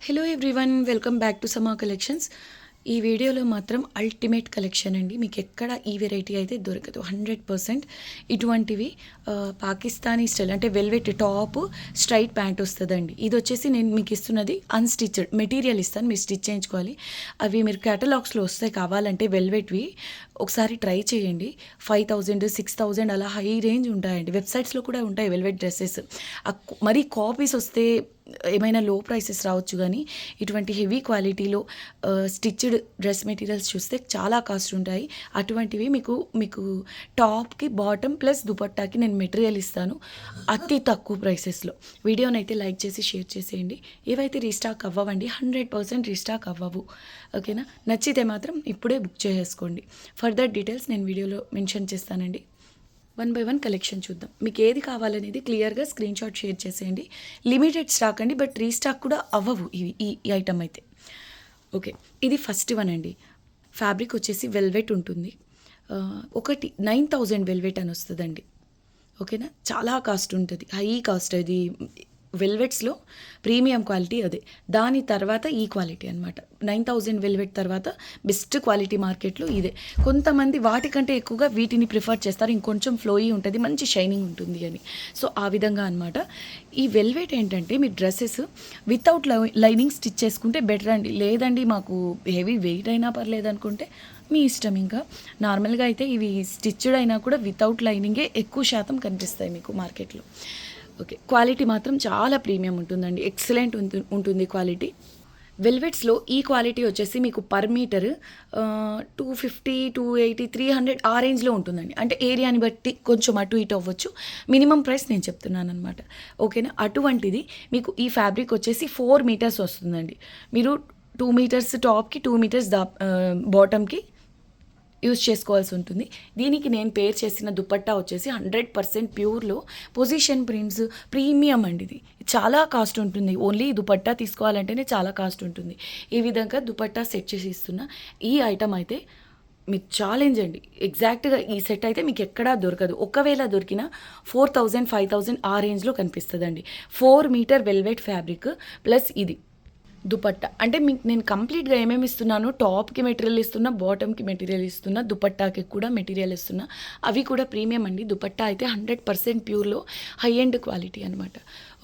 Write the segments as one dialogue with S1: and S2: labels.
S1: Hello everyone, welcome back to సమా collections. ఈ వీడియోలో మాత్రం అల్టిమేట్ కలెక్షన్ అండి. మీకు ఎక్కడ ఈ వెరైటీ అయితే దొరకదు. 100% ఇటువంటివి పాకిస్తానీ స్టైల్ అంటే వెల్వెట్ టాప్ స్ట్రైట్ ప్యాంట్ వస్తుందండి. ఇది వచ్చేసి నేను మీకు ఇస్తున్నది అన్స్టిచ్డ్ మెటీరియల్ ఇస్తాను, మీరు స్టిచ్ చేయించుకోవాలి. అవి మీరు కేటలాగ్స్లో వస్తాయి, కావాలంటే వెల్వెట్వి ఒకసారి ట్రై చేయండి. 5000 6000 అలా హై రేంజ్ ఉంటాయండి. వెబ్సైట్స్లో కూడా ఉంటాయి వెల్వెట్ డ్రెస్సెస్. మరీ కాపీస్ వస్తే ఏమైనా లో ప్రైసెస్ రావచ్చు, కానీ ఇటువంటి హెవీ క్వాలిటీలో స్టిచ్డ్ డ్రెస్ మెటీరియల్స్ చూస్తే చాలా కాస్ట్ ఉంటాయి. అటువంటివి మీకు టాప్కి బాటమ్ ప్లస్ దుపట్టాకి నేను మెటీరియల్ ఇస్తాను అతి తక్కువ ప్రైసెస్లో. వీడియోని అయితే లైక్ చేసి షేర్ చేసేయండి. ఏవైతే రీస్టాక్ అవ్వవండి, 100% రీస్టాక్ అవ్వవు. ఓకేనా? నచ్చితే మాత్రం ఇప్పుడే బుక్ చేసేసుకోండి. ఫర్దర్ డీటెయిల్స్ నేను వీడియోలో మెన్షన్ చేస్తానండి. 1 by 1 కలెక్షన్ చూద్దాం. మీకు ఏది కావాలనేది క్లియర్గా స్క్రీన్ షాట్ షేర్ చేసేయండి. లిమిటెడ్ స్టాక్ అండి, బట్ రీస్టాక్ కూడా అవ్వవు ఈ ఐటమ్ అయితే. ఓకే, ఇది ఫస్ట్ వన్ అండి. ఫ్యాబ్రిక్ వచ్చేసి వెల్వెట్ ఉంటుంది. ఒకటి 9000 వెల్వెట్ అని వస్తుందండి. ఓకేనా? చాలా కాస్ట్ ఉంటుంది, హై కాస్ట్. అది వెల్వెట్స్లో ప్రీమియం క్వాలిటీ అదే. దాని తర్వాత ఈ క్వాలిటీ అనమాట. 9000 వెల్వెట్ తర్వాత బెస్ట్ క్వాలిటీ మార్కెట్లో ఇదే. కొంతమంది వాటికంటే ఎక్కువగా వీటిని ప్రిఫర్ చేస్తారు, ఇంకొంచెం ఫ్లోయీ ఉంటుంది, మంచి షైనింగ్ ఉంటుంది అని. సో ఆ విధంగా అనమాట. ఈ వెల్వెట్ ఏంటంటే మీ డ్రెస్సెస్ వితౌట్ లైనింగ్ స్టిచ్ చేసుకుంటే బెటర్ అండి. లేదండి మాకు హెవీ వెయిట్ అయినా పర్లేదు అనుకుంటే మీ ఇష్టం. ఇంకా నార్మల్గా అయితే ఇవి స్టిచ్డ్ అయినా కూడా వితౌట్ లైనింగే ఎక్కువ శాతం కనిపిస్తాయి మీకు మార్కెట్లో. ఓకే, క్వాలిటీ మాత్రం చాలా ప్రీమియం ఉంటుందండి. ఎక్సలెంట్ ఉంటుంది క్వాలిటీ. వెల్వెట్స్లో ఈ క్వాలిటీ వచ్చేసి మీకు పర్ మీటర్ 250, 280, 300 ఆ రేంజ్లో ఉంటుందండి. అంటే ఏరియాని బట్టి కొంచెం అటు ఇటు అవ్వచ్చు. మినిమం ప్రైస్ నేను చెప్తున్నాను అనమాట. ఓకేనా? అటువంటిది మీకు ఈ ఫ్యాబ్రిక్ వచ్చేసి 4 మీటర్స్ వస్తుందండి. మీరు 2 మీటర్స్ టాప్కి, 2 మీటర్స్ బాటమ్కి యూజ్ చేసుకోవాల్సి ఉంటుంది. దీనికి నేను పేర్ చేసిన దుపట్టా వచ్చేసి 100% ప్యూర్లో పొజిషన్ ప్రింట్స్ ప్రీమియం అండి. ఇది చాలా కాస్ట్ ఉంటుంది. ఓన్లీ దుపట్టా తీసుకోవాలంటేనే చాలా కాస్ట్ ఉంటుంది. ఈ విధంగా దుపట్టా సెట్ చేసి ఇస్తున్న ఈ ఐటమ్ అయితే మీకు ఛాలెంజ్ అండి. ఎగ్జాక్ట్గా ఈ సెట్ అయితే మీకు ఎక్కడా దొరకదు. ఒకవేళ దొరికినా 4000, 5000 ఆ రేంజ్లో కనిపిస్తుందండి. 4 మీటర్ వెల్వెట్ ఫ్యాబ్రిక్ ప్లస్ ఇది దుపట్టా. అంటే మీకు నేను కంప్లీట్గా ఏమేమి ఇస్తున్నాను, టాప్కి మెటీరియల్ ఇస్తున్నా, బాటమ్కి మెటీరియల్ ఇస్తున్నా, దుపట్టాకి కూడా మెటీరియల్ ఇస్తున్నా. అవి కూడా ప్రీమియం అండి. దుపట్టా అయితే 100% ప్యూర్లో హై ఎండ్ క్వాలిటీ అనమాట.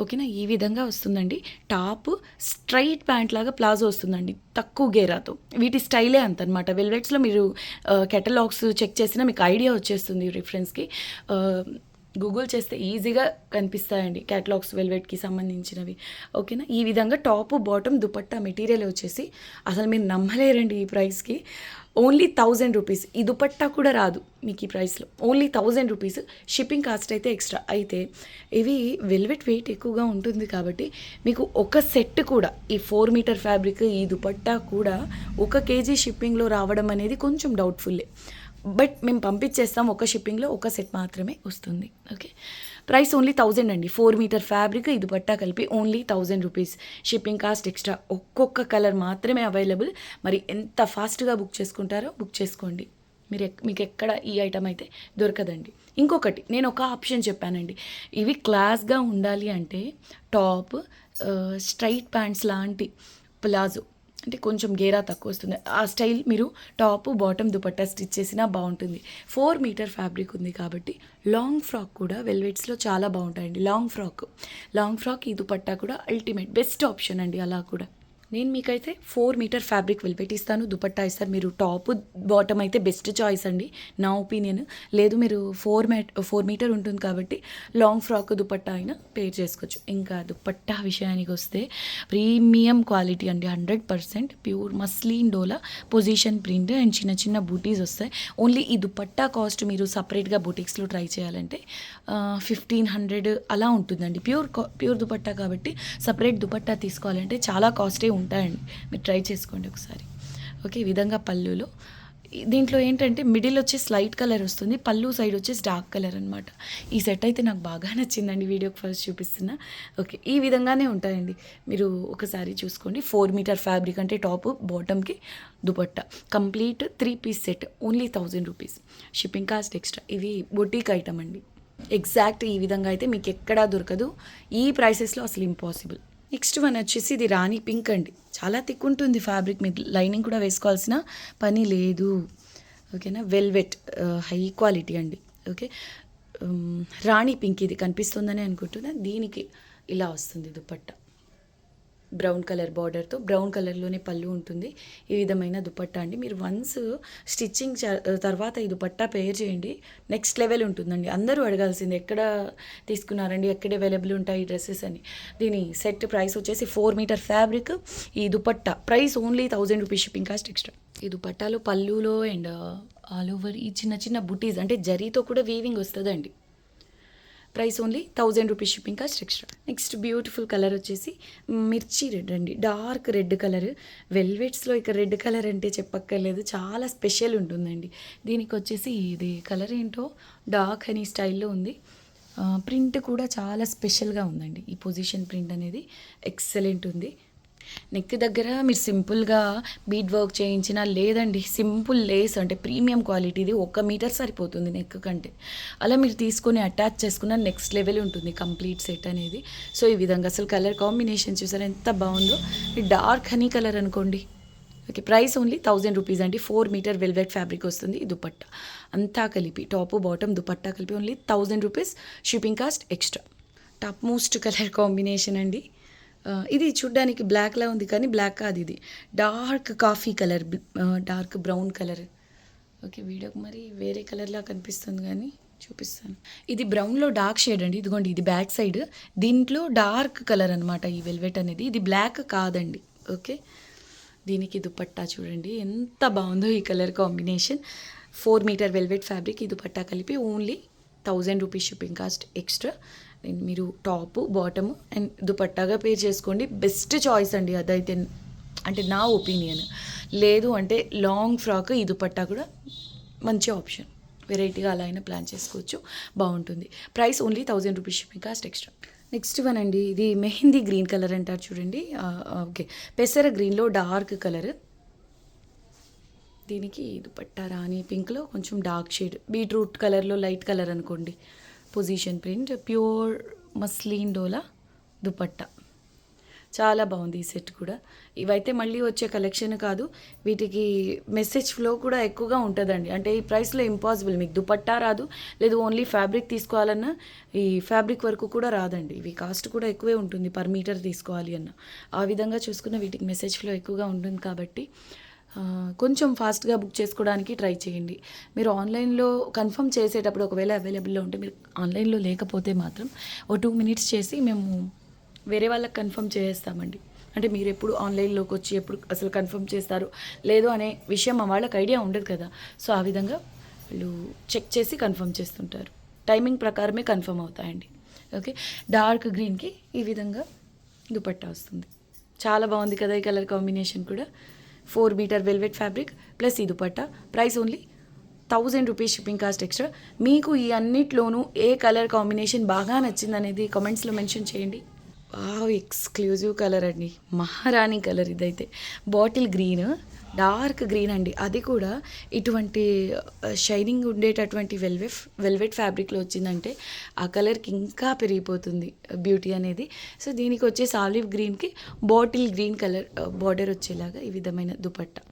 S1: ఓకేనా? ఈ విధంగా వస్తుందండి. టాప్ స్ట్రైట్ ప్యాంట్ లాగా ప్లాజో వస్తుందండి, తక్కువ గేరాతో. వీటి స్టైలే అంత అనమాట. వెల్వెట్స్లో మీరు కెటలాగ్స్ చెక్ చేసినా మీకు ఐడియా వచ్చేస్తుంది. రిఫరెన్స్కి గూగుల్ చేస్తే ఈజీగా కనిపిస్తాయండి క్యాటలాగ్స్ వెల్వెట్కి సంబంధించినవి. ఓకేనా? ఈ విధంగా టాప్ బాటమ్ దుపట్టా మెటీరియల్ వచ్చేసి అసలు మీరు నమ్మలేరండి ఈ ప్రైస్కి. Only 1000 rupees. ఈ దుపట్టా కూడా రాదు మీకు ఈ ప్రైస్లో. Only 1000 rupees. షిప్పింగ్ కాస్ట్ అయితే ఎక్స్ట్రా. అయితే ఇవి వెల్వెట్ వెయిట్ ఎక్కువగా ఉంటుంది కాబట్టి మీకు ఒక సెట్ కూడా ఈ 4 మీటర్ ఫ్యాబ్రిక్, ఈ దుపట్టా కూడా 1 kg షిప్పింగ్లో రావడం అనేది కొంచెం డౌట్ఫుల్లే. బట్ మేము పంపించేస్తాం. ఒక షిప్పింగ్లో ఒక సెట్ మాత్రమే వస్తుంది. ఓకే, ప్రైస్ ఓన్లీ 1000 అండి. 4 మీటర్ ఫ్యాబ్రిక్, ఇది బట్టా కలిపి only 1000 rupees. Shipping cost extra. ఒక్కొక్క కలర్ మాత్రమే అవైలబుల్. మరి ఎంత ఫాస్ట్గా బుక్ చేసుకుంటారో బుక్ చేసుకోండి. మీకు ఎక్కడ ఈ ఐటమ్ అయితే దొరకదండి. ఇంకొకటి నేను ఒక ఆప్షన్ చెప్పానండి. ఇవి క్లాస్గా ఉండాలి అంటే టాప్ స్ట్రైట్ ప్యాంట్స్ లాంటి ప్లాజో, అంటే కొంచెం గేరా తక్కువ వస్తుంది ఆ స్టైల్, మీరు టాప్ బాటమ్ దుపట్టా స్టిచ్ చేసినా బాగుంటుంది. 4 మీటర్ ఫ్యాబ్రిక్ ఉంది కాబట్టి లాంగ్ ఫ్రాక్ కూడా వెల్వెట్స్లో చాలా బాగుంటాయండి. లాంగ్ ఫ్రాక్ ఈ దుపట్టా కూడా అల్టిమేట్ బెస్ట్ ఆప్షన్ అండి. అలా కూడా నేను మీకైతే 4 మీటర్ ఫ్యాబ్రిక్ వెల్వెట్ ఇస్తాను, దుపట్టా ఇస్తాను. మీరు టాప్ బాటమ్ అయితే బెస్ట్ చాయిస్ అండి నా ఒపీనియన్. లేదు మీరు 4 మీటర్ ఉంటుంది కాబట్టి లాంగ్ ఫ్రాక్ దుపట్టా అయినా పేర్ చేసుకోవచ్చు. ఇంకా దుపట్టా విషయానికి వస్తే ప్రీమియం క్వాలిటీ అండి. 100% pure muslin dola position print and చిన్న చిన్న బూటీస్ వస్తాయి. ఓన్లీ ఈ దుపట్టా కాస్ట్ మీరు సపరేట్గా బూటిక్స్లో ట్రై చేయాలంటే 1500 అలా ఉంటుందండి. ప్యూర్ దుపట్టా కాబట్టి సపరేట్ దుపట్టా తీసుకోవాలంటే చాలా కాస్టే ఉంటాయండి. మీరు ట్రై చేసుకోండి ఒకసారి. ఓకే, ఈ విధంగా పళ్ళులో దీంట్లో ఏంటంటే మిడిల్ వచ్చేసి లైట్ కలర్ వస్తుంది, పళ్ళు సైడ్ వచ్చేసి డార్క్ కలర్ అనమాట. ఈ సెట్ అయితే నాకు బాగా నచ్చిందండి. వీడియోకి ఫస్ట్ చూపిస్తున్నా. ఓకే, ఈ విధంగానే ఉంటాయండి. మీరు ఒకసారి చూసుకోండి. 4 మీటర్ ఫ్యాబ్రిక్ అంటే టాప్ బాటమ్కి dupatta complete 3 piece set only 1000 rupees. Shipping cost extra. ఇవి బొటీక్ ఐటమ్ అండి. ఎగ్జాక్ట్ ఈ విధంగా అయితే మీకు ఎక్కడా దొరకదు. ఈ ప్రైసెస్లో అసలు ఇంపాసిబుల్. నెక్స్ట్ వన్ వచ్చేసి ఇది రాణి పింక్ అండి. చాలా థిక్ ఉంటుంది ఫ్యాబ్రిక్, మీరు లైనింగ్ కూడా వేసుకోవాల్సిన పని లేదు. ఓకేనా, వెల్వెట్ హై క్వాలిటీ అండి. ఓకే, రాణి పింక్ ఇది కనిపిస్తుందని అనుకుంటున్నా. దీనికి ఇలా వస్తుంది దుపట్టా, బ్రౌన్ కలర్ బార్డర్తో, బ్రౌన్ కలర్లోనే పళ్ళు ఉంటుంది. ఈ విధమైన దుపట్టా అండి. మీరు వన్స్ స్టిచ్చింగ్ తర్వాత ఈ దుపట్టా పేర్ చేయండి, నెక్స్ట్ లెవెల్ ఉంటుందండి. అందరూ అడగాల్సింది ఎక్కడ తీసుకున్నారండి, ఎక్కడ అవైలబుల్ ఉంటాయి ఈ డ్రెస్సెస్ అని. దీని సెట్ ప్రైస్ వచ్చేసి 4 మీటర్ ఫ్యాబ్రిక్. ఈ dupatta price only 1000 rupees, shipping cost extra. ఈ దుపట్టాలో పళ్ళులో అండ్ ఆల్ ఓవర్ ఈ చిన్న చిన్న బుటీస్ అంటే జరీతో కూడా వీవింగ్ వస్తుందండి. Price only 1000 rupees, shipping cost extra. Next beautiful colour వచ్చేసి మిర్చి రెడ్ అండి, డార్క్ రెడ్ కలర్. వెల్వెట్స్లో ఇక రెడ్ కలర్ అంటే చెప్పక్కర్లేదు, చాలా స్పెషల్ ఉంటుందండి. దీనికి వచ్చేసి ఇది కలర్ ఏంటో డార్క్ హనీ స్టైల్లో ఉంది. ప్రింట్ కూడా చాలా స్పెషల్గా ఉందండి. ఈ పొజిషన్ ప్రింట్ అనేది ఎక్సలెంట్ ఉంది. నెక్ దగ్గర మీరు సింపుల్గా బీడ్ వర్క్ చేయించినా, లేదండి సింపుల్ లేస్ అంటే ప్రీమియం క్వాలిటీది 1 మీటర్ సరిపోతుంది నెక్ కంటే. అలా మీరు తీసుకొని అటాచ్ చేసుకున్న నెక్స్ట్ లెవెల్ ఉంటుంది కంప్లీట్ సెట్ అనేది. సో ఈ విధంగా అసలు కలర్ కాంబినేషన్ చూసారా ఎంత బాగుందో. డార్క్ హనీ కలర్ అనుకోండి. ఓకే, ప్రైస్ ఓన్లీ 1000 రూపీస్ అండి. 4 మీటర్ వెల్వెట్ ఫ్యాబ్రిక్ వస్తుంది. ఈ దుపట్టా అంతా కలిపి, టాప్ బాటమ్ దుపట్టా కలిపి only 1000 rupees, shipping cost extra. Top most colour combination అండి. ఇది చూడ్డానికి బ్లాక్లా ఉంది కానీ బ్లాక్ కాదు, ఇది dark coffee colour, dark brown colour. Okay, వీడియోకి మరి వేరే కలర్లా కనిపిస్తుంది కానీ చూపిస్తాను. ఇది బ్రౌన్లో డార్క్ షేడ్ అండి. ఇదిగోండి, ఇది బ్యాక్ సైడ్, దీంట్లో డార్క్ కలర్ అనమాట ఈ వెల్వెట్ అనేది. ఇది బ్లాక్ కాదండి. ఓకే, దీనికి దుపట్టా చూడండి ఎంత బాగుందో ఈ colour combination. 4 metre velvet fabric, ఈ దుపట్టా కలిపి only 1000 rupees, shipping cost extra. మీరు టాప్ బాటమ్ అండ్ దుపట్టాగా పేర్ చేసుకోండి, బెస్ట్ చాయిస్ అండి అదైతే, అంటే నా ఒపీనియన్. లేదు అంటే లాంగ్ ఫ్రాక్ ఈ దుపట్టా కూడా మంచి ఆప్షన్, వెరైటీగా అలా అయినా ప్లాన్ చేసుకోవచ్చు, బాగుంటుంది. Price only 1000 rupees, shipping cost extra. Next one అండి, ఇది మెహందీ గ్రీన్ కలర్ అంటారు చూడండి. ఓకే, పెసర గ్రీన్లో డార్క్ కలర్. దీనికి దుపట్టా రాణి పింక్లో కొంచెం డార్క్ షేడ్, బీట్రూట్ కలర్లో లైట్ కలర్ అనుకోండి. పొజిషన్ ప్రింట్, ప్యూర్ మస్లిన్ డోలా దుపట్టా. చాలా బాగుంది ఈ సెట్ కూడా. ఇవైతే మళ్ళీ వచ్చే కలెక్షన్ కాదు, వీటికి మెసేజ్ ఫ్లో కూడా ఎక్కువగా ఉంటుందండి. అంటే ఈ ప్రైస్లో ఇంపాసిబుల్, మీకు దుపట్టా రాదు, లేదు ఓన్లీ ఫ్యాబ్రిక్ తీసుకోవాలన్నా ఈ ఫ్యాబ్రిక్ వరకు కూడా రాదండి. ఇవి కాస్ట్ కూడా ఎక్కువే ఉంటుంది పర్ మీటర్ తీసుకోవాలి అన్న. ఆ విధంగా చూసుకున్న వీటికి మెసేజ్ ఫ్లో ఎక్కువగా ఉంటుంది కాబట్టి కొంచెం ఫాస్ట్గా బుక్ చేసుకోవడానికి ట్రై చేయండి. మీరు ఆన్లైన్లో కన్ఫర్మ్ చేసేటప్పుడు ఒకవేళ అవైలబుల్లో ఉంటే, మీరు ఆన్లైన్లో లేకపోతే మాత్రం ఓ 2 మినిట్స్ చేసి మేము వేరే వాళ్ళకి కన్ఫర్మ్ చేస్తామండి. అంటే మీరు ఎప్పుడు ఆన్లైన్లోకి వచ్చి ఎప్పుడు అసలు కన్ఫర్మ్ చేస్తారు లేదు అనే విషయం మా వాళ్ళకి ఐడియా ఉండదు కదా. సో ఆ విధంగా వాళ్ళు చెక్ చేసి కన్ఫర్మ్ చేస్తుంటారు, టైమింగ్ ప్రకారమే కన్ఫర్మ్ అవుతాయండి. ఓకే, డార్క్ గ్రీన్కి ఈ విధంగా దుపట్టా వస్తుంది. చాలా బాగుంది కదా ఈ కలర్ కాంబినేషన్ కూడా. 4 మీటర్ వెల్వెట్ ఫ్యాబ్రిక్ ప్లస్ ఈ dupatta, price only 1000 rupees, shipping cost extra. మీకు ఈ అన్నిట్లోనూ ఏ కలర్ కాంబినేషన్ బాగా నచ్చింది అనేది కామెంట్స్లో మెన్షన్ చేయండి. ఎక్స్క్లూజివ్ కలర్ అండి, మహారాణి కలర్. ఇదైతే బాటిల్ గ్రీన్, డార్క్ గ్రీన్ అండి. అది కూడా ఇటువంటి షైనింగ్ ఉండేటటువంటి వెల్వెట్ ఫ్యాబ్రిక్లో వచ్చిందంటే ఆ కలర్కి ఇంకా పెరిగిపోతుంది బ్యూటీ అనేది. సో దీనికి వచ్చేసి ఆలివ్ గ్రీన్కి బాటిల్ గ్రీన్ కలర్ బార్డర్ వచ్చేలాగా ఈ విధమైన దుపట్టా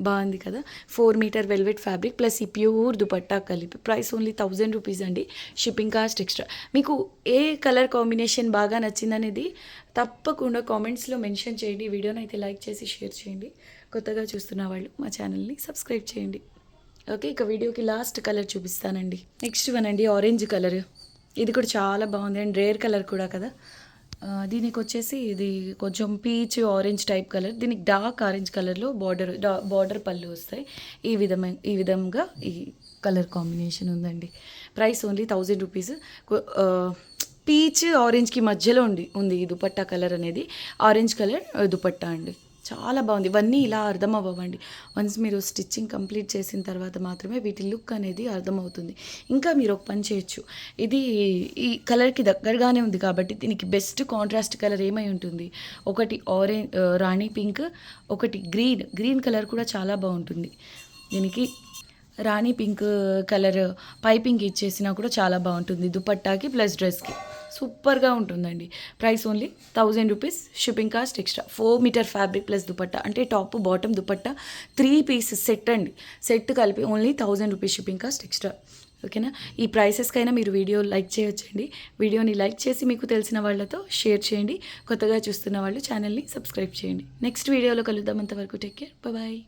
S1: బాగుంది కదా. 4 మీటర్ వెల్వెట్ ఫ్యాబ్రిక్ ప్లస్ ఈ ప్యూర్ దుపట్టా కలిపి ప్రైస్ ఓన్లీ 1000 రూపీస్ అండి, షిప్పింగ్ కాస్ట్ ఎక్స్ట్రా. మీకు ఏ కలర్ కాంబినేషన్ బాగా నచ్చిందనేది తప్పకుండా కామెంట్స్లో మెన్షన్ చేయండి. వీడియోని అయితే లైక్ చేసి షేర్ చేయండి. కొత్తగా చూస్తున్న వాళ్ళు మా ఛానల్ని సబ్స్క్రైబ్ చేయండి. ఓకే, ఇక వీడియోకి లాస్ట్ కలర్ చూపిస్తానండి. నెక్స్ట్ వన్ అండి, ఆరెంజ్ కలర్. ఇది కూడా చాలా బాగుంది అండ్ రేర్ కలర్ కూడా కదా. దీనికి వచ్చేసి ఇది కొంచెం పీచ్ ఆరెంజ్ టైప్ కలర్, దీనికి డార్క్ ఆరెంజ్ కలర్లో బార్డర్ పళ్ళు వస్తాయి. ఈ విధంగా ఈ కలర్ కాంబినేషన్ ఉందండి. Price only 1000 rupees. పీచ్ ఆరెంజ్కి మధ్యలో ఉంది ఈ దుపట్టా కలర్ అనేది. ఆరెంజ్ కలర్ దుపట్టా అండి, చాలా బాగుంది. ఇవన్నీ ఇలా అర్థం అవ్వండి, వన్స్ మీరు స్టిచ్చింగ్ కంప్లీట్ చేసిన తర్వాత మాత్రమే వీటి లుక్ అనేది అర్థమవుతుంది. ఇంకా మీరు ఒక పని చేయొచ్చు, ఇది ఈ కలర్కి దగ్గరగానే ఉంది కాబట్టి దీనికి బెస్ట్ కాంట్రాస్ట్ కలర్ ఏమై ఉంటుంది, ఒకటి ఆరెంజ్ రాణి పింక్, ఒకటి గ్రీన్ కలర్ కూడా చాలా బాగుంటుంది. దీనికి రాణి పింక్ కలర్ పైపింగ్ ఇచ్చేసినా కూడా చాలా బాగుంటుంది దుపట్టాకి ప్లస్ డ్రెస్కి. సూపర్గా ఉంటుందండి. Price only 1000 rupees, shipping cost extra. 4 metre fabric plus dupatta, అంటే top bottom dupatta 3 pieces set అండి. సెట్ కలిపి only 1000 rupees, shipping cost extra. ఓకేనా? ఈ ప్రైసెస్కైనా మీరు వీడియో లైక్ చేయొచ్చండి. వీడియోని లైక్ చేసి మీకు తెలిసిన వాళ్ళతో షేర్ చేయండి. కొత్తగా చూస్తున్న వాళ్ళు ఛానల్ని సబ్స్క్రైబ్ చేయండి. నెక్స్ట్ వీడియోలో కలుద్దాం. అంతవరకు టేక్ కేర్, బాయ్.